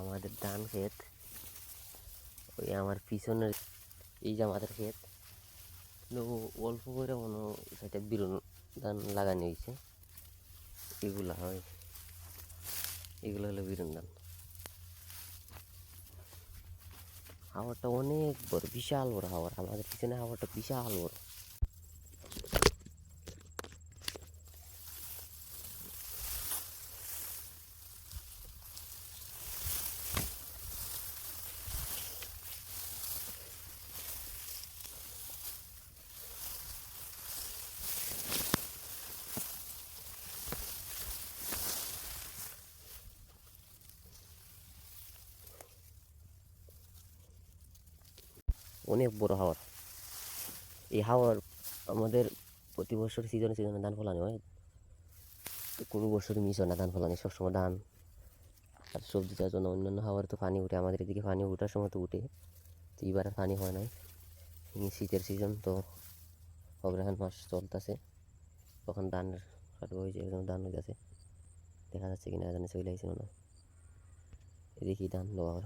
আমাদের ধান ক্ষেত, ওই আমার পিছনের এই যে আমাদের ক্ষেত, অল্প করে মনে সেটা বিরুন ধান লাগানো হয়েছে। এগুলা হয়, এগুলো হলো বিরুন ধান। হাওয়াটা অনেক বড়, বিশাল বড় হাওয়া। আমাদের পিছনে হাওয়াটা বিশাল বড়। অনেক বড় হাওয়া। এই হাওয়ার আমাদের প্রতি বছর সিজনে সিজনে ধান ফলানো হয়। কোনো বছর মিস হয় না ধান ফলানো, সবসময় ধান আর সবজি চাষ জন্য। অন্যান্য হাওয়ার তো পানি উঠে, আমাদের এদিকে পানি ওঠার সময় তো উঠে, তো এবার আর পানি হয় নাই। শীতের সিজন তো অগ্রহায়ণ মাস চলতেছে, তখন ধান কাটবো হয়েছে, একদম ধান হয়ে গেছে। দেখা যাচ্ছে কিনা জানি, চলে আসছিল না। এদিকে ধান দেওয়ার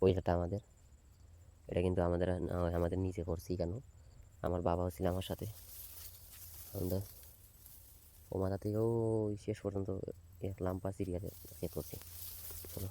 ওইটা আমাদের, এটা কিন্তু আমাদের আমাদের নিচে করছি কেন, আমার বাবাও ছিল আমার সাথে। আমরা ও মাথা থেকেও শেষ পর্যন্ত এক লাম্পা সিরিয়ালে করছি। চলো।